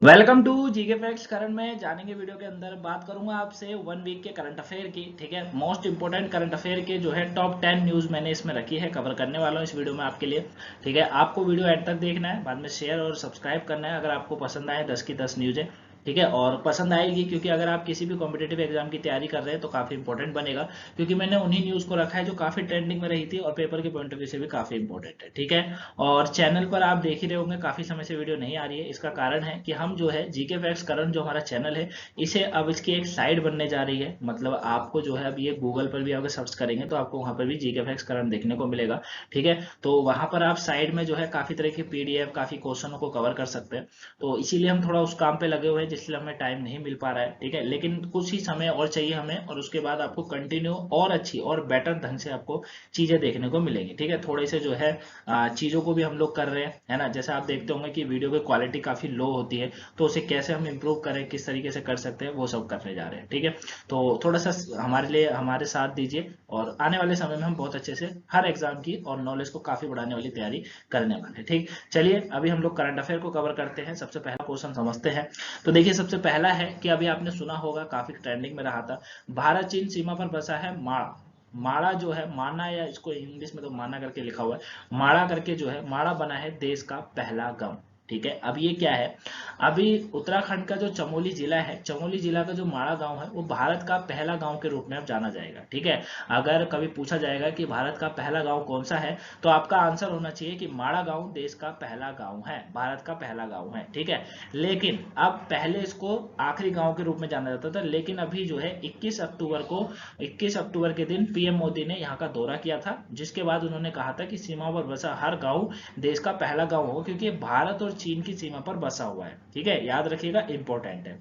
Welcome to GK facts. करण में जानेंगे वीडियो के अंदर बात करूंगा आपसे 1 वीक के करंट अफेयर की। ठीक है, मोस्ट इंपोर्टेंट करंट अफेयर के जो है टॉप 10 न्यूज मैंने इसमें रखी है, कवर करने वाला हूं इस वीडियो में आपके लिए। ठीक है, आपको वीडियो एंड तक देखना है, बाद में शेयर और सब्सक्राइब करना है अगर आपको पसंद आए 10 की 10 न्यूज़ें। ठीक है, और पसंद आएगी क्योंकि अगर आप किसी भी कॉम्पिटेटिव एग्जाम की तैयारी कर रहे हैं तो काफी इंपॉर्टेंट बनेगा, क्योंकि मैंने उन्हीं न्यूज को रखा है जो काफी ट्रेंडिंग में रही थी और पेपर के पॉइंट ऑफ व्यू से भी काफी इंपॉर्टेंट है। ठीक है, और चैनल पर आप देख ही रहे होंगे काफी समय से वीडियो नहीं आ रही है। इसका कारण है कि हम जो है जीके फैक्ट्स करंट जो हमारा चैनल है, इसे अब इसकी एक साइट बनने जा रही है। मतलब आपको जो है अब ये गूगल पर भी अगर सर्च करेंगे तो आपको वहां पर भी जीके फैक्ट्स करंट देखने को मिलेगा। ठीक है, तो वहां पर आप साइड में जो है काफी तरह की पीडीएफ, काफी क्वेश्चनों को कवर कर सकते हैं। तो इसीलिए हम थोड़ा उस काम पे लगे हुए हैं जिसलिए हमें टाइम नहीं मिल पा रहा है। ठीक है, लेकिन कुछ ही समय और चाहिए हमें, और उसके बाद आपको कंटिन्यू और अच्छी और बेटर ढंग से आपको चीजें देखने को मिलेंगी। ठीक है, थोड़े से जो है चीज़ों को भी हम लोग कर रहे हैं, है ना। जैसे आप देखते होंगे कि वीडियो की क्वालिटी काफ़ी लो होती है, तो उसे कैसे हम इम्प्रूव करें, किस तरीके से कर सकते हैं, वो सब करने जा रहे हैं। ठीक है, तो थोड़ा सा हमारे लिए हमारे साथ दीजिए, और आने वाले समय में हम बहुत अच्छे से हर एग्जाम की और नॉलेज को काफ़ी बढ़ाने वाली तैयारी करने वाले हैं। ठीक, चलिए अभी हम लोग करंट अफेयर को कवर करते हैं। सबसे पहला क्वेश्चन समझते हैं। तो देखिए, सबसे पहला है कि अभी आपने सुना होगा, काफ़ी ट्रेंडिंग में रहा था, भारत चीन सीमा पर बसा है माड़ा। माड़ा जो है, माना, या इसको इंग्लिश में तो माना करके लिखा हुआ है, माड़ा करके जो है, माड़ा बना है देश का पहला गांव। ठीक है, अब ये क्या है, अभी उत्तराखंड का जो चमोली जिला है, चमोली जिला का जो माड़ा गांव है, वो भारत का पहला गांव के रूप में अब जाना जाएगा। ठीक है, अगर कभी पूछा जाएगा कि भारत का पहला गांव कौन सा है, तो आपका आंसर होना चाहिए कि माड़ा गांव देश का पहला गांव है, भारत का पहला गांव है। ठीक है, लेकिन अब पहले इसको आखिरी गांव के रूप में जाना जाता था, लेकिन अभी जो है 21 अक्टूबर के दिन पीएम मोदी ने यहाँ का दौरा किया था, जिसके बाद उन्होंने कहा था कि सीमा पर बसा हर गांव देश का पहला गांव होगा, क्योंकि ये भारत और चीन की सीमा पर बसा हुआ है। ठीक है, याद रखिएगा, इंपॉर्टेंट है।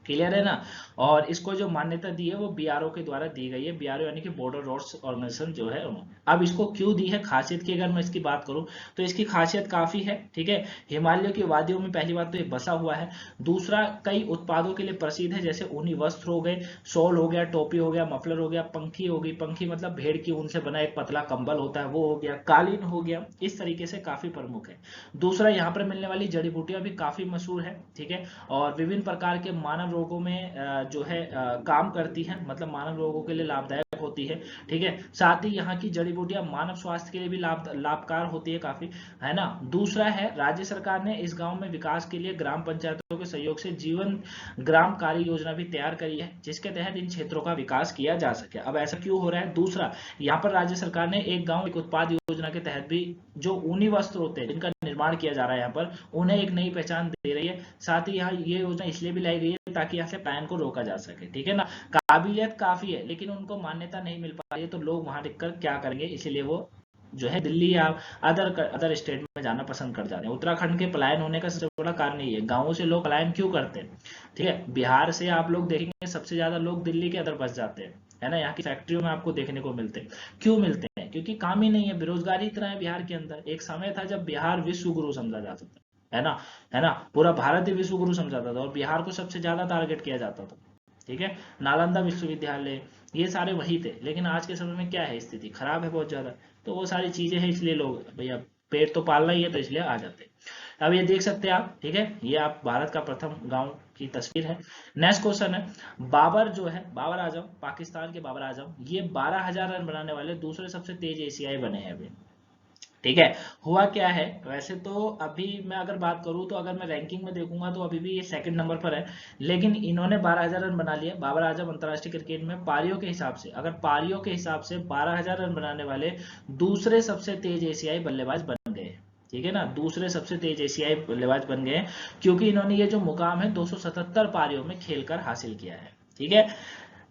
क्लियर है ना। और इसको जो मान्यता दी है वो बीआरओ के द्वारा दी गई है, बीआरओ यानी कि बॉर्डर रोड्स ऑर्गेनाइजेशन जो है उन्होंने। अब इसको क्यों दी है, खासियत की अगर मैं इसकी बात करूं तो इसकी खासियत काफी है। ठीक है, हिमालय की वादियों में पहली बात तो ये बसा हुआ है। दूसरा, कई उत्पादों के लिए प्रसिद्ध है, जैसे ऊनी वस्त्र हो गए, शॉल हो गया, टोपी हो गया, मफलर हो गया, पंखी हो गई, पंखी मतलब भेड़ की ऊन से बना एक पतला कंबल होता है वो हो गया, कालीन हो गया, इस तरीके से काफी प्रमुख है। दूसरा, यहाँ पर मिलने वाली जड़ी बूटियां भी काफी मशहूर है। ठीक है, और विभिन्न प्रकार के मानव रोगों में जो है काम करती है, मतलब मानव रोगों के लिए लाभदायक होती है। ठीक है, साथ ही यहाँ की जड़ी बूटियां मानव स्वास्थ्य के लिए भी लाभकार होती है काफी, है ना। दूसरा है, राज्य सरकार ने इस गांव में विकास के लिए ग्राम पंचायतों के सहयोग से जीवन ग्राम कार्य योजना भी तैयार करी है, जिसके तहत इन क्षेत्रों का विकास किया जा सके। अब ऐसा क्यों हो रहा है, दूसरा, यहाँ पर राज्य सरकार ने एक गांव एक उत्पाद योजना के तहत भी जो ऊनी वस्त्र होते हैं जिनका निर्माण किया जा रहा है यहाँ पर, उन्हें एक नई पहचान दे रही है। साथ ही यहाँ ये योजना इसलिए भी लाई गई है ताकि यहाँ से पलायन को रोका जा सके। ठीक है ना, काबिलियत काफी है लेकिन उनको मान्यता नहीं मिल पा रही है, तो लोग वहां दिखकर क्या करेंगे, इसीलिए वो जो है दिल्ली या अदर स्टेट में जाना पसंद कर जाते हैं। उत्तराखंड के पलायन होने का सबसे बड़ा कारण यही है, गांवों से लोग पलायन क्यों करते हैं। ठीक है, बिहार से आप लोग देखेंगे सबसे ज्यादा लोग दिल्ली के अंदर बस जाते हैं, है ना। यहाँ की फैक्ट्रियों में आपको देखने को मिलते हैं। क्यों मिलते हैं, क्योंकि काम ही नहीं है, बेरोजगारी इतना है बिहार के अंदर। एक समय था जब बिहार विश्व गुरु समझा जाता था, है ना, है ना। पूरा भारत ही विश्व गुरु समझा जाता था और बिहार को सबसे ज्यादा टारगेट किया जाता था। ठीक है, नालंदा विश्वविद्यालय, ये सारे वही थे, लेकिन आज के समय में क्या है, स्थिति खराब है बहुत ज्यादा। तो वो सारी चीजें हैं, इसलिए लोग भैया पेट तो पालना ही है, तो इसलिए आ जाते हैं। अब ये देख सकते हैं आप। ठीक है, ये आप भारत का प्रथम गांव की तस्वीर है। नेक्स्ट क्वेश्चन है, बाबर जो है, बाबर आजम, पाकिस्तान के बाबर आजम, ये 12,000 रन बनाने वाले दूसरे सबसे तेज एशियाई बने हैं अभी। ठीक है, हुआ क्या है, वैसे तो अभी मैं अगर बात करूं तो अगर मैं रैंकिंग में देखूंगा तो अभी भी ये सेकंड नंबर पर है, लेकिन इन्होंने 12,000 रन बना लिया। बाबर आजम अंतरराष्ट्रीय क्रिकेट में पारियों के हिसाब से, अगर पारियों के हिसाब से 12,000 रन बनाने वाले दूसरे सबसे तेज एशियाई बल्लेबाज बन गए। ठीक है ना, दूसरे सबसे तेज एशियाई बल्लेबाज बन गए, क्योंकि इन्होंने ये जो मुकाम है 277 पारियों में खेलकर हासिल किया है। ठीक है,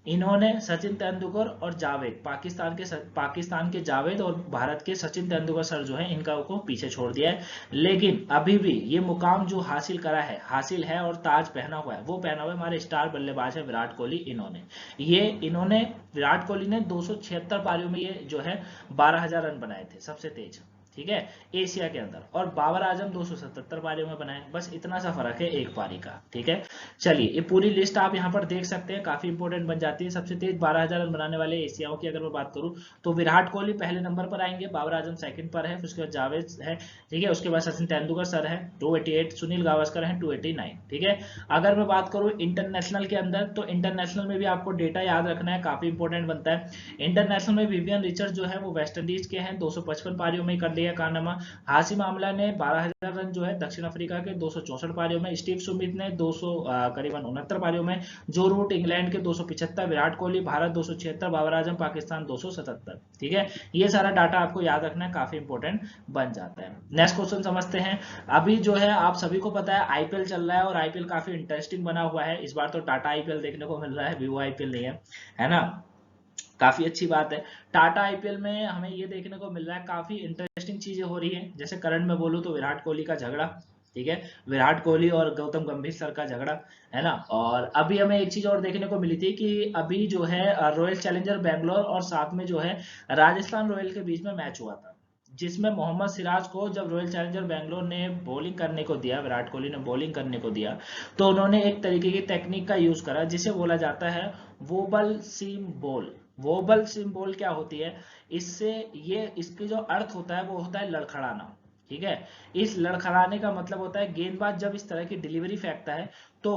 इन्होंने सचिन तेंदुलकर और जावेद, पाकिस्तान के जावेद और भारत के सचिन तेंदुलकर सर जो है, इनका को पीछे छोड़ दिया है। लेकिन अभी भी ये मुकाम जो हासिल करा है, हासिल है और ताज पहना हुआ है, वो पहना हुआ है हमारे स्टार बल्लेबाज है विराट कोहली। इन्होंने विराट कोहली ने 276 पारियों में ये जो है 12,000 रन बनाए थे, सबसे तेज। ठीक है, एशिया के अंदर। और बाबर आजम 277 पारियों में बनाए, बस इतना सा फर्क है एक पारी का। ठीक है, चलिए ये पूरी लिस्ट आप यहाँ पर देख सकते हैं, काफी इंपॉर्टेंट बन जाती है। सबसे तेज 12,000 रन बनाने वाले एशियाओं की अगर मैं बात करूँ तो विराट कोहली पहले नंबर पर आएंगे, बाबर आजम सेकंड पर है, फिर उसके बाद जावेद है, ठीक है, उसके बाद सचिन तेंदुलकर सर है 288, सुनील गावस्कर है 289। ठीक है, अगर मैं बात करूँ इंटरनेशनल के अंदर, तो इंटरनेशनल में भी आपको डेटा याद रखना है, काफी इंपॉर्टेंट बनता है। इंटरनेशनल में विवियन रिचर्ड जो है वो वेस्ट इंडीज के हैं, 255 पारियों में कर लिया कारनामा। हाशिम आमला ने 12,000 रन जो है दक्षिण अफ्रीका के 264 पारियों में, स्टीव स्मिथ ने 200 करीबन 69 पारियों में, जो रूट इंग्लैंड के 275, विराट कोहली भारत 276, बाबर आजम पाकिस्तान 277। ठीक है, ये सारा डाटा आपको याद रखना है, काफी इंपॉर्टेंट बन जाता है। नेक्स्ट क्वेश्चन समझते हैं। अभी जो है आप सभी को पता है आईपीएल चल रहा है और आईपीएल काफी इंटरेस्टिंग बना हुआ है। इस बार तो टाटा आईपीएल देखने को मिल रहा है, वीवो आईपीएल नहीं है ना। काफी अच्छी बात है। टाटा आईपीएल में हमें ये देखने को मिल रहा है काफी इंटरेस्टिंग चीजें हो रही है। जैसे करंट में बोलूं तो विराट कोहली का झगड़ा, ठीक है, विराट कोहली और गौतम गंभीर सर का झगड़ा, है ना। और अभी हमें एक चीज और देखने को मिली थी कि अभी जो है रॉयल चैलेंजर बैंगलोर और साथ में जो है राजस्थान रॉयल के बीच में मैच हुआ था, जिसमें मोहम्मद सिराज को जब रॉयल चैलेंजर बैंगलोर ने बॉलिंग करने को दिया, विराट कोहली ने बॉलिंग करने को दिया, तो उन्होंने एक तरीके की टेक्निक का यूज करा जिसे बोला जाता है वोबल सीम बॉल। वोबल सीम बॉल क्या होती है, इससे ये इसके जो अर्थ होता है वो होता है लड़खड़ाना। ठीक है, इस लड़खड़ाने का मतलब होता है गेंदबाज जब इस तरह की डिलीवरी फेंकता है तो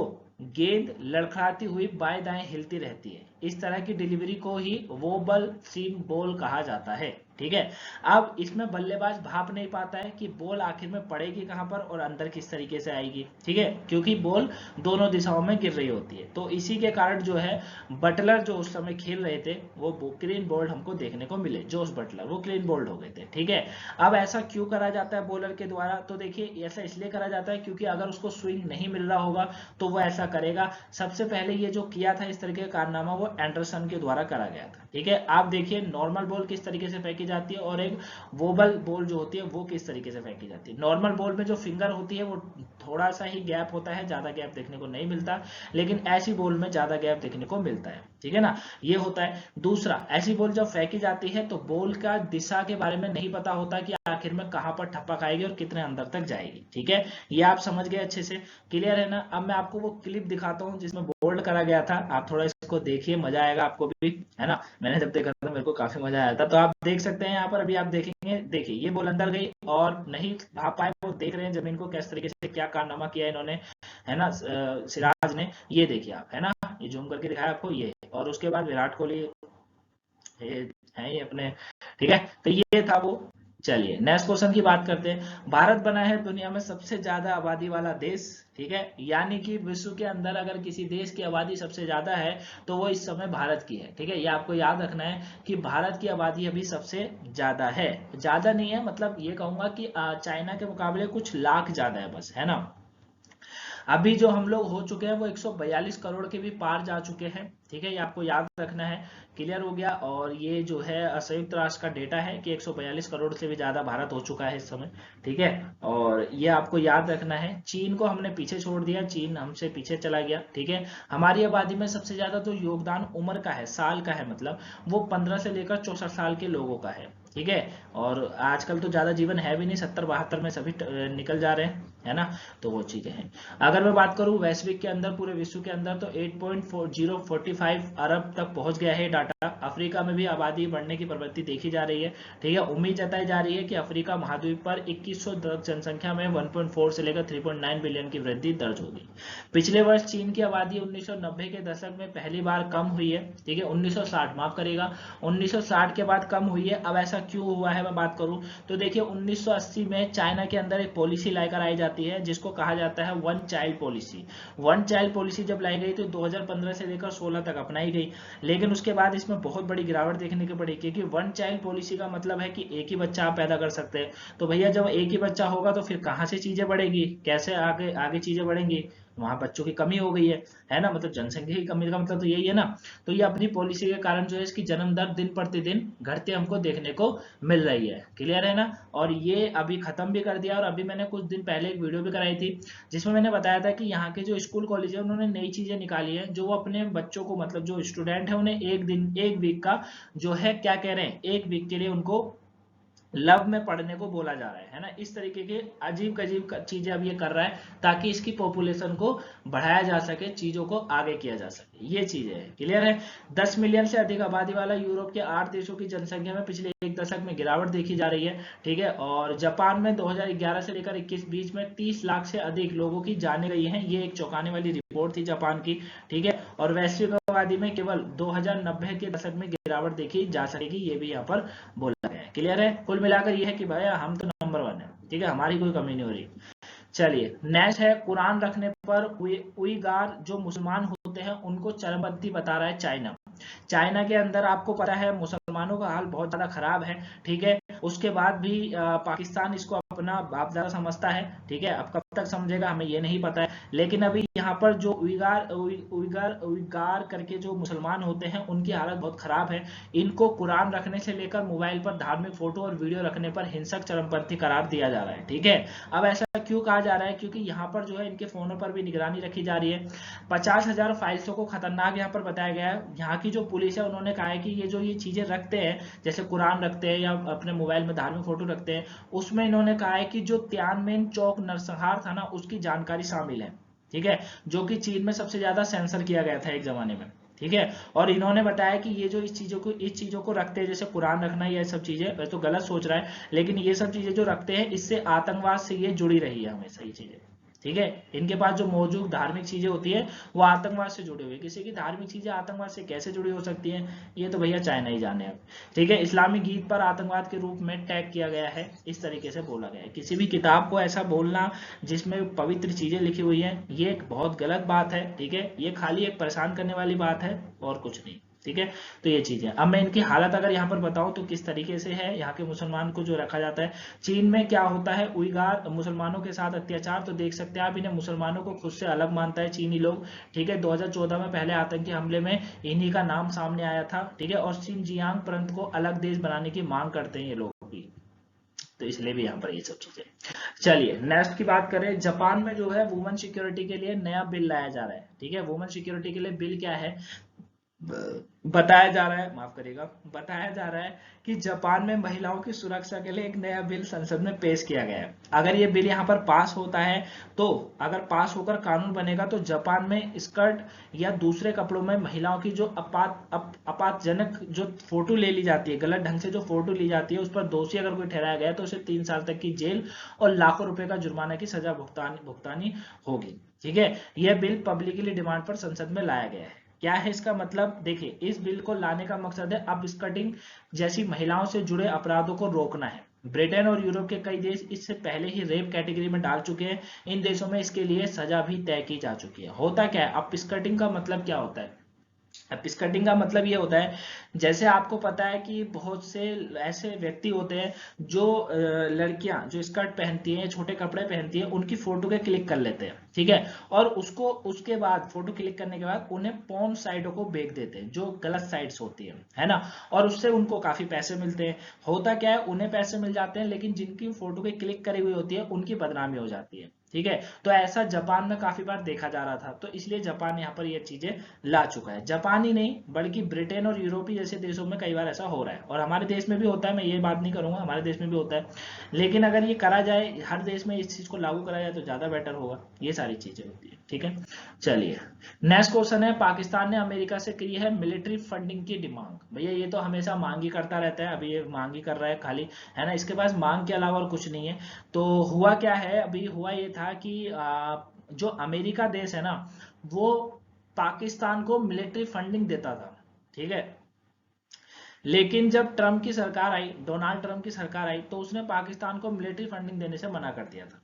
गेंद लड़खड़ाती हुई बाएं दाएं हिलती रहती है। इस तरह की डिलीवरी को ही वोबल सीम बॉल कहा जाता है। ठीक है, अब इसमें बल्लेबाज भाप नहीं पाता है कि बॉल आखिर में पड़ेगी कहां पर और अंदर किस तरीके से आएगी। ठीक है, क्योंकि बॉल दोनों दिशाओं में गिर रही होती है, तो इसी के कारण जो है बटलर जो उस समय खेल रहे थे वो क्लीन बोल्ड हमको देखने को मिले, जोश बटलर वो क्लीन बोल्ड हो गए थे। ठीक है, अब ऐसा क्यों करा जाता है बॉलर के द्वारा, तो देखिए ऐसा इसलिए करा जाता है क्योंकि अगर उसको स्विंग नहीं मिल रहा होगा तो वो ऐसा करेगा। सबसे पहले ये जो किया था इस तरीके का कारनामा वो एंडरसन के द्वारा करा गया था। ठीक है, आप देखिए नॉर्मल बॉल किस तरीके से फेंकी जाती है और एक वोबल बॉल जो होती है वो किस तरीके से फेंकी जाती है। नॉर्मल बॉल में जो फिंगर होती है वो थोड़ा सा ही गैप होता है, ज्यादा गैप देखने को नहीं मिलता, लेकिन ऐसी बॉल में ज्यादा गैप देखने को मिलता है। ठीक है ना, ये होता है। दूसरा, ऐसी बॉल जब फेंकी जाती है तो बॉल का दिशा के बारे में नहीं पता होता कि आखिर में कहां पर ठप्पा खाएगी और कितने अंदर तक जाएगी। ठीक है, ये आप समझ गए अच्छे से, क्लियर है ना। अब मैं आपको वो क्लिप दिखाता हूँ जिसमें बोल्ड करा गया था, आप थोड़ा इसको देखिए, मजा आएगा आपको भी, है ना। मैंने जब देखा था मेरे को काफी मजा आया था। तो आप देख सकते हैं यहाँ पर, अभी आप देखेंगे, देखिए ये बॉल अंदर गई और नहीं भाग पाए, वो देख रहे हैं जमीन को किस तरीके से क्या कारनामा किया इन्होंने, है ना, सिराज ने। ये देखिए आप, है ना, ये जूम करके दिखाया आपको ये। और उसके बाद विराट कोहली है ये अपने। ठीक है, तो ये था वो। चलिए नेक्स्ट क्वेश्चन की बात करते हैं। भारत बना है दुनिया में सबसे ज्यादा आबादी वाला देश। ठीक है, यानी कि विश्व के अंदर अगर किसी देश की आबादी सबसे ज्यादा है तो वो इस समय भारत की है। ठीक है, ये आपको याद रखना है कि भारत की आबादी अभी सबसे ज्यादा है, ज्यादा नहीं है, मतलब ये कहूंगा कि चाइना के मुकाबले कुछ लाख ज्यादा है बस, है ना। अभी जो हम लोग हो चुके हैं वो 142 करोड़ के भी पार जा चुके हैं। ठीक है, ये आपको याद रखना है, क्लियर हो गया। और ये जो है संयुक्त राष्ट्र का डेटा है कि 142 करोड़ से भी ज्यादा भारत हो चुका है इस समय। ठीक है, और ये आपको याद रखना है। चीन को हमने पीछे छोड़ दिया, चीन हमसे पीछे चला गया। ठीक है, हमारी आबादी में सबसे ज्यादा तो योगदान उम्र का है, साल का है, मतलब वो 15 से लेकर 64 साल के लोगों का है। ठीक है, और आजकल तो ज्यादा जीवन है भी नहीं, 70-72 में सभी निकल जा रहे हैं, है ना। तो वो चीजें हैं। अगर मैं बात करूं वैश्विक के अंदर, पूरे विश्व के अंदर, तो 8.4045 अरब तक पहुंच गया है डाटा। अफ्रीका में भी आबादी बढ़ने की प्रवृत्ति देखी जा रही है। ठीक है, उम्मीद जताई जा रही है कि अफ्रीका महाद्वीप पर 2100 जनसंख्या में 1.4 से लेकर 3.9 बिलियन की वृद्धि दर्ज होगी। पिछले वर्ष चीन की आबादी 1990 के दशक में पहली बार कम हुई है। ठीक है, 1960 माफ करेगा, 1960 के बाद कम हुई है। अब ऐसा क्यों हुआ है मैं बात करूं तो देखिए 1980 में चाइना के अंदर एक पॉलिसी लाकर आई जाती है जिसको कहा जाता है one child policy. One child policy जब लाई गई तो 2015 से लेकर 16 तक अपनाई गई, लेकिन उसके बाद इसमें बहुत बड़ी गिरावट देखने को पड़ी, क्योंकि वन चाइल्ड पॉलिसी का मतलब है कि एक ही बच्चा आप पैदा कर सकते हैं। तो भैया जब एक ही बच्चा होगा तो फिर कहां से चीजें बढ़ेगी, कैसे आगे आगे चीजें बढ़ेंगी, वहां बच्चों की कमी हो गई है ना, मतलब जनसंख्या की कमी का मतलब तो यही है ना। तो ये अपनी पॉलिसी के कारण जो है इसकी जन्म दर दिन प्रतिदिन घटते हमको देखने को मिल रही है, क्लियर है ना। और ये अभी खत्म भी कर दिया, और अभी मैंने कुछ दिन पहले एक वीडियो भी कराई थी जिसमें मैंने बताया था कि यहाँ के जो स्कूल कॉलेज है उन्होंने नई चीजें निकाली है, जो वो अपने बच्चों को, मतलब जो स्टूडेंट है उन्हें एक दिन, एक वीक का जो है क्या कह रहे हैं, एक वीक के लिए उनको लव में पढ़ने को बोला जा रहा है ना। इस तरीके के अजीब अजीब चीजें अब ये कर रहा है ताकि इसकी पॉपुलेशन को बढ़ाया जा सके, चीजों को आगे किया जा सके, ये चीजें है। क्लियर है। 10 मिलियन से अधिक आबादी वाला यूरोप के 8 देशों की जनसंख्या में पिछले एक दशक में गिरावट देखी जा रही है। ठीक है। और जापान में 2011 से लेकर 21 बीच में 30 लाख से अधिक लोगों की जाने गई है। ये एक चौंकाने वाली रिपोर्ट थी जापान की। ठीक है। और वैश्विक आबादी में केवल 2090 के दशक में गिरावट देखी जा सकेगी, ये भी यहाँ पर बोला गया है। क्लियर है। कुल मिलाकर ये है कि भाई हम तो नंबर 1 है। ठीक है, हमारी कोई कमी नहीं हो रही। चलिए नेक्स्ट है, कुरान रखने पर उइगार जो मुसलमान होते हैं उनको चरमपंथी बता रहा है चाइना। चाइना के अंदर आपको पता है मुसलमानों का हाल बहुत ज्यादा खराब है। ठीक है। उसके बाद भी पाकिस्तान इसको अपना बापदादा समझता है। ठीक है। अब कब तक समझेगा हमें ये नहीं पता है, लेकिन अभी यहाँ पर जो उइगार करके जो मुसलमान होते हैं उनकी हालत बहुत खराब है। इनको कुरान रखने से लेकर मोबाइल पर धार्मिक फोटो और वीडियो रखने पर हिंसक चरमपंथी करार दिया जा रहा है। ठीक है। अब ऐसा क्यों कहा जा रहा है, क्योंकि यहाँ पर जो है इनके फोनों पर भी निगरानी रखी जा रही है। 50,000 फाइल्सों को खतरनाक यहाँ पर बताया गया है। यहाँ की जो पुलिस है उन्होंने कहा है कि ये चीजें रखते हैं, जैसे कुरान रखते हैं या अपने मोबाइल में धार्मिक फोटो रखते हैं, उसमें इन्होंने कहा है कि जो तियानमेन चौक नरसंहार था ना, उसकी जानकारी शामिल है। ठीक है। जो कि चीन में सबसे ज्यादा सेंसर किया गया था एक जमाने में। ठीक है। और इन्होंने बताया कि ये जो इस चीजों को रखते हैं, जैसे कुरान रखना, ये सब चीजें, वैसे तो गलत सोच रहा है, लेकिन ये सब चीजें जो रखते हैं इससे आतंकवाद से ये जुड़ी रही है हमेशा ये चीजें। ठीक है। इनके पास जो मौजूद धार्मिक चीजें होती है वो आतंकवाद से जुड़ी हुई। किसी की धार्मिक चीजें आतंकवाद से कैसे जुड़ी हो सकती हैं, ये तो भैया चाइना ही जाने अब। ठीक है। इस्लामी गीत पर आतंकवाद के रूप में टैग किया गया है, इस तरीके से बोला गया है। किसी भी किताब को ऐसा बोलना जिसमें पवित्र चीजें लिखी हुई है, ये एक बहुत गलत बात है। ठीक है। ये खाली एक परेशान करने वाली बात है और कुछ नहीं। ठीक है। तो ये चीज है। अब मैं इनकी हालत अगर यहाँ पर बताऊं तो किस तरीके से है यहाँ के मुसलमान को जो रखा जाता है। चीन में क्या होता है, उइगार मुसलमानों के साथ अत्याचार तो देख सकते हैं आप। इन्हें मुसलमानों को खुद से अलग मानता है चीनी लोग। ठीक है। 2014 में पहले आतंकी हमले में इन्हीं का नाम सामने आया था। ठीक है। और शिनजियांग प्रांत को अलग देश बनाने की मांग करते हैं ये लोग भी, तो इसलिए भी यहाँ पर ये सब चीजें। चलिए नेक्स्ट की बात करें। जापान में जो है वुमेन सिक्योरिटी के लिए नया बिल लाया जा रहा है। ठीक है। वुमेन सिक्योरिटी के लिए बिल क्या है, बताया जा रहा है, माफ करिएगा, बताया जा रहा है कि जापान में महिलाओं की सुरक्षा के लिए एक नया बिल संसद में पेश किया गया है। अगर ये बिल यहाँ पर पास होता है, तो अगर पास होकर कानून बनेगा, तो जापान में स्कर्ट या दूसरे कपड़ों में महिलाओं की जो आपातजनक जो फोटो ले ली जाती है, गलत ढंग से जो फोटो ली जाती है, उस पर दोषी अगर कोई ठहराया गया तो उसे 3 साल तक की जेल और लाखों रुपए का जुर्माना की सजा भुगतानी होगी। ठीक है। यह बिल पब्लिकली डिमांड पर संसद में लाया गया है। क्या है इसका मतलब, देखिए, इस बिल को लाने का मकसद है अब स्कर्टिंग जैसी महिलाओं से जुड़े अपराधों को रोकना है। ब्रिटेन और यूरोप के कई देश इससे पहले ही रेप कैटेगरी में डाल चुके हैं। इन देशों में इसके लिए सजा भी तय की जा चुकी है। होता क्या है, अब स्कर्टिंग का मतलब क्या होता है, अब स्कर्टिंग का मतलब ये होता है, जैसे आपको पता है कि बहुत से ऐसे व्यक्ति होते हैं जो लड़कियां जो स्कर्ट पहनती हैं, छोटे कपड़े पहनती हैं, उनकी फोटो के क्लिक कर लेते हैं। ठीक है। और उसके बाद फोटो क्लिक करने के बाद उन्हें पॉर्न साइटों को बेच देते हैं, जो गलत साइट्स होती है ना। और उससे उनको काफी पैसे मिलते हैं। होता क्या है, उन्हें पैसे मिल जाते हैं, लेकिन जिनकी फोटो के क्लिक करी हुई होती है उनकी बदनामी हो जाती है। ठीक है। तो ऐसा जापान में काफी बार देखा जा रहा था, तो इसलिए जापान यहाँ पर ये चीजें ला चुका है। जापान ही नहीं बल्कि ब्रिटेन और यूरोपीय जैसे देशों में कई बार ऐसा हो रहा है, और हमारे देश में भी होता है। मैं ये बात नहीं करूंगा, हमारे देश में भी होता है, लेकिन अगर ये करा जाए, हर देश में इस चीज को लागू करा जाए तो ज्यादा बेटर होगा। ये सारी चीजें होती है। ठीक है। चलिए नेक्स्ट क्वेश्चन है, पाकिस्तान ने अमेरिका से की है मिलिट्री फंडिंग की डिमांड। भैया ये तो हमेशा मांग ही करता रहता है, अभी ये मांग ही कर रहा है खाली, है ना। इसके पास मांग के अलावा और कुछ नहीं है। तो हुआ क्या है, अभी हुआ ये था कि जो अमेरिका देश है ना, वो पाकिस्तान को मिलिट्री फंडिंग देता था। ठीक है। लेकिन जब ट्रम्प की सरकार आई, डोनाल्ड ट्रम्प की सरकार आई, तो उसने पाकिस्तान को मिलिट्री फंडिंग देने से मना कर दिया था।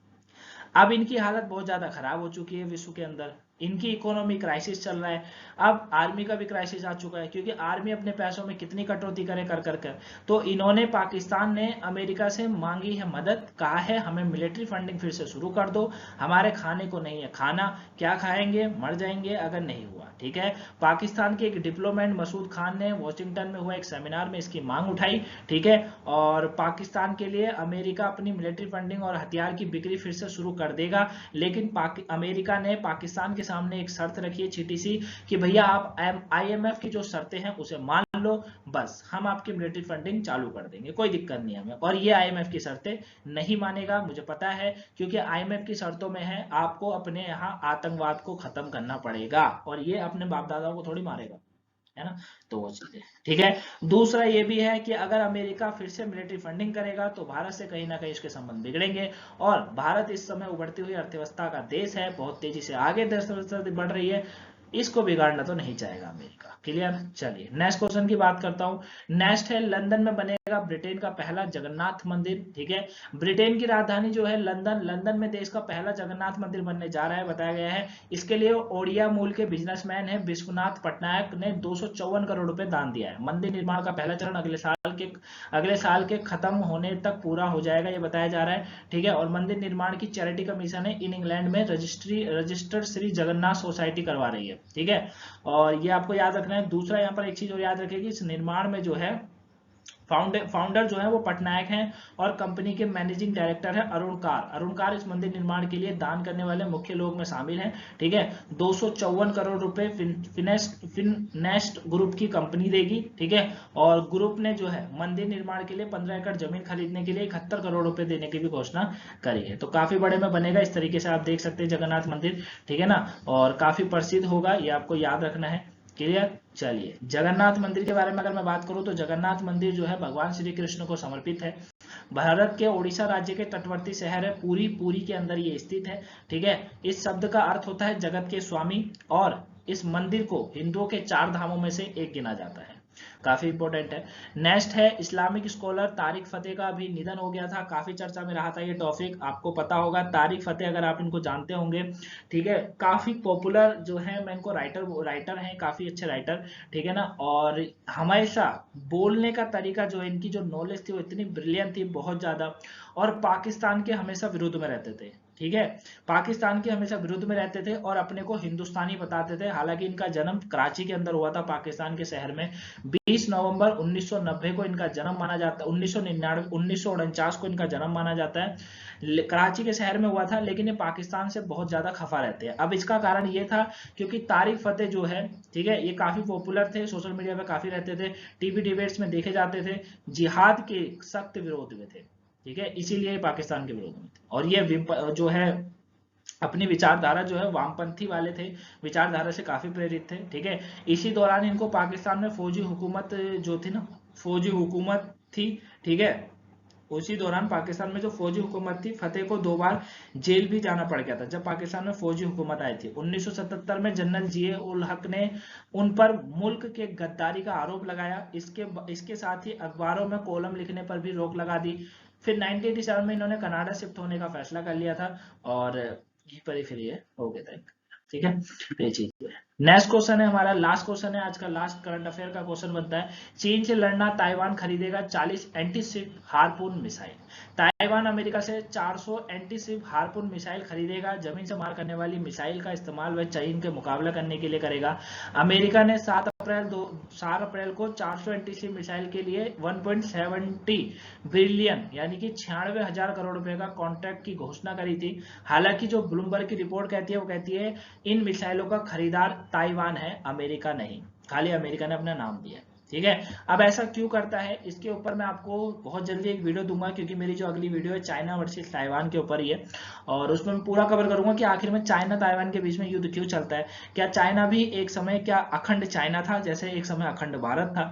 अब इनकी हालत बहुत ज्यादा खराब हो चुकी है विश्व के अंदर। इनकी इकोनॉमी क्राइसिस चल रहा है। अब आर्मी का भी क्राइसिस आ चुका है, क्योंकि आर्मी अपने पैसों में कितनी कटौती करे कर कर कर। तो इन्होंने, पाकिस्तान ने अमेरिका से मांगी है मदद, कहा है हमें मिलिट्री फंडिंग फिर से शुरू कर दो, हमारे खाने को नहीं है खाना, क्या खाएंगे, मर जाएंगे अगर नहीं हुआ। ठीक है। पाकिस्तान के एक डिप्लोमेट मसूद खान ने वॉशिंगटन में हुआ एक सेमिनार में इसकी मांग उठाई। ठीक है। और पाकिस्तान के लिए अमेरिका अपनी मिलिट्री फंडिंग और हथियार की बिक्री फिर से शुरू कर देगा, लेकिन अमेरिका ने पाकिस्तान के सामने एक शर्त रखी है, छोटी सी, कि भैया आप IMF की जो शर्तें हैं उसे मान मान लो, बस हम आपकी मिलिट्री फंडिंग चालू कर देंगे, कोई दिक्कत नहीं हमें। और ये आईएमएफ की शर्तें नहीं मानेगा, मुझे पता है, क्योंकि आईएमएफ की शर्तों में है आपको अपने यहाँ आतंकवाद को खत्म करना पड़ेगा, और ये अपने बाप दादाओं को थोड़ी मारेगा, है ना। तो वो चीजें ठीक है। दूसरा ये भी है कि अगर अमेरिका फिर से मिलिट्री फंडिंग करेगा तो भारत से कहीं ना कहीं इसके संबंध बिगड़ेंगे, और भारत इस समय उभरती हुई अर्थव्यवस्था का देश है, बहुत तेजी से आगे अर्थव्यवस्था बढ़ रही है, इसको बिगाड़ना तो नहीं चाहेगा अमेरिका। क्लियर। चलिए नेक्स्ट क्वेश्चन की बात करता हूं। नेक्स्ट है, लंदन में बनेगा ब्रिटेन का पहला जगन्नाथ मंदिर। ठीक है, ब्रिटेन की राजधानी जो है लंदन, लंदन में देश का पहला जगन्नाथ मंदिर बनने जा रहा है, बताया गया है। इसके लिए ओडिया मूल के बिजनेसमैन है विश्वनाथ पटनायक ने 254 करोड़ रुपए दान दिया है। मंदिर निर्माण का पहला चरण अगले साल के खत्म होने तक पूरा हो जाएगा, ये बताया जा रहा है। ठीक है, और मंदिर निर्माण की चैरिटी कमीशन है इन इंग्लैंड में रजिस्टर्ड श्री जगन्नाथ सोसाइटी करवा रही है। ठीक है, और ये आपको याद रखना है। दूसरा यहाँ पर एक चीज और याद रखेगी, इस निर्माण में जो है फाउंडर जो है वो पटनायक हैं, और कंपनी के मैनेजिंग डायरेक्टर है अरुण कार इस मंदिर निर्माण के लिए दान करने वाले मुख्य लोग में शामिल हैं। ठीक है, 254 करोड़ रुपए फिनेस्ट ग्रुप की कंपनी देगी। ठीक है, और ग्रुप ने जो है मंदिर निर्माण के लिए 15 एकड़ जमीन खरीदने के लिए 71 करोड़ रुपए देने की भी घोषणा करी है। तो काफी बड़े में बनेगा, इस तरीके से आप देख सकते हैं जगन्नाथ मंदिर। ठीक है ना, और काफी प्रसिद्ध होगा, ये आपको याद रखना है। क्लियर। चलिए जगन्नाथ मंदिर के बारे में अगर मैं बात करूं तो जगन्नाथ मंदिर जो है भगवान श्री कृष्ण को समर्पित है। भारत के ओडिशा राज्य के तटवर्ती शहर है पुरी के अंदर ये स्थित है। ठीक है, इस शब्द का अर्थ होता है जगत के स्वामी, और इस मंदिर को हिंदुओं के 4 धामों में से एक गिना जाता है। काफी इंपॉर्टेंट है। नेक्स्ट है, इस्लामिक स्कॉलर तारिक फतेह का भी निधन हो गया था, काफी चर्चा में रहा था ये टॉपिक, आपको पता होगा तारिक फतेह, अगर आप इनको जानते होंगे। ठीक है, काफी पॉपुलर जो है, मैं इनको राइटर हैं, काफी अच्छे राइटर। ठीक है ना, और हमेशा बोलने का तरीका जो है, इनकी जो नॉलेज थी वो इतनी ब्रिलियंट थी, बहुत ज्यादा, और पाकिस्तान के हमेशा विरुद्ध में रहते थे। ठीक है, पाकिस्तान के हमेशा विरुद्ध में रहते थे और अपने को हिंदुस्तानी बताते थे। हालांकि इनका जन्म कराची के अंदर हुआ था, पाकिस्तान के शहर में। 20 नवंबर 1990 को इनका जन्म माना जाता है, 1949 को इनका जन्म माना जाता है। कराची के शहर में हुआ था, लेकिन ये पाकिस्तान से बहुत ज्यादा खफा रहते हैं। अब इसका कारण ये था क्योंकि तारिक फतेह जो है, ठीक है, ये काफी पॉपुलर थे, सोशल मीडिया पे काफी रहते थे, टीवी डिबेट्स में देखे जाते थे, जिहाद के सख्त विरोध में थे। ठीक है, इसीलिए पाकिस्तान के विरोध में थे, और ये जो है अपनी विचारधारा जो है वामपंथी वाले थे, विचारधारा से काफी प्रेरित थे। ठीक है, इसी दौरान इनको पाकिस्तान में फौजी हुकूमत जो थी ना, फौजी हुकूमत थी। ठीक है, उसी दौरान पाकिस्तान में जो फौजी हुकूमत थी, फतेह को 2 बार जेल भी जाना पड़ गया था जब पाकिस्तान में फौजी हुकूमत आई थी। 1977 में जनरल जिया उल हक ने उन पर मुल्क के गद्दारी का आरोप लगाया। इसके साथ ही अखबारों में कॉलम लिखने पर भी रोक लगा दी। फिर 1987 में इन्होंने कनाडा शिफ्ट होने का फैसला कर लिया था, और यहीं पर ही फिर ये हो गया था। ठीक है, ये चीज है। नेक्स्ट क्वेश्चन है हमारा, लास्ट क्वेश्चन है आज का, लास्ट करंट अफेयर का क्वेश्चन बनता है, चीन से लड़ना ताइवान खरीदेगा 40 antiship harpoon missile. Taiwan America से 400 एंटीशिप हार्पून मिसाइल खरीदेगा। जमीन से मार करने वाली मिसाइल का इस्तेमाल वह चीन के मुकाबला करने के लिए करेगा। अमेरिका ने 7 अप्रैल को 400 एंटीशिप मिसाइल के लिए 1.70 बिलियन यानी कि 96,000 करोड़ रुपए का कॉन्ट्रैक्ट की घोषणा करी थी। हालांकि जो ब्लूमबर्ग की रिपोर्ट कहती है, वो कहती है इन मिसाइलों का खरीदार ताइवान है, अमेरिका नहीं, खाली अमेरिका ने अपना नाम दिया। ठीक है, अब ऐसा क्यों करता है, इसके ऊपर मैं आपको बहुत जल्दी एक वीडियो दूंगा, क्योंकि मेरी जो अगली वीडियो है चाइना वर्सेस ताइवान के ऊपर ही है, और उसमें मैं पूरा कवर करूंगा कि आखिर में चाइना ताइवान के बीच में युद्ध क्यों चलता है। क्या चाइना भी एक समय क्या अखंड चाइना था, जैसे एक समय अखंड भारत था,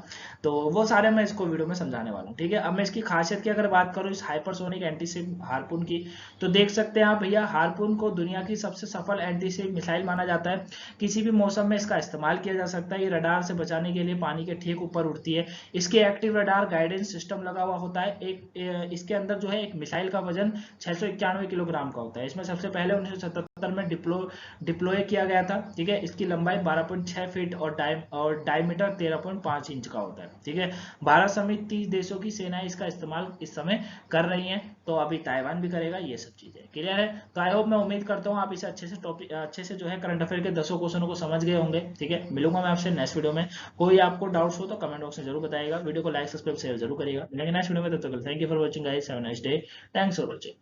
तो वो सारे मैं इसको वीडियो में समझाने वाला हूँ। ठीक है, अब मैं इसकी खासियत की अगर बात करूँ इस हाइपरसोनिक एंटीशिप हार्पून की, तो देख सकते हैं आप भैया, हार्पून को दुनिया की सबसे सफल एंटीशिप मिसाइल माना जाता है। किसी भी मौसम में इसका इस्तेमाल किया जा सकता है। ये रडार से बचाने के लिए पानी के ठीक ऊपर उड़ती है। इसके एक्टिव रडार गाइडेंस सिस्टम लगा हुआ होता है। इसके अंदर जो है एक मिसाइल का वजन 691 किलोग्राम का होता है। इसमें सबसे पहले 1977 में डिप्लॉय किया गया था। ठीक है, इसकी लंबाई 12.6 फीट और डायमीटर 13.5 इंच का होता है। ठीक है, भारत समेत 30 देशों की सेनाएं इसका इस्तेमाल इस समय कर रही हैं, तो अभी ताइवान भी करेगा। ये सब चीजें क्लियर है। तो आई होप, मैं उम्मीद करता हूँ आप इसे अच्छे से जो है करंट अफेयर के 10 क्वेश्चनों को समझ गए होंगे। ठीक है, मिलूंगा मैं आपसे नेक्स्ट वीडियो में। कोई आपको डाउट्स हो तो कमेंट बॉक्स में जरूर बताइएगा। वीडियो को लाइक, सब्सक्राइब, शेयर जरूर करिएगा। मिलेंगे नेक्स्ट वीडियो में, तब तक thank you for watching guys, have a nice day, thanks for watching.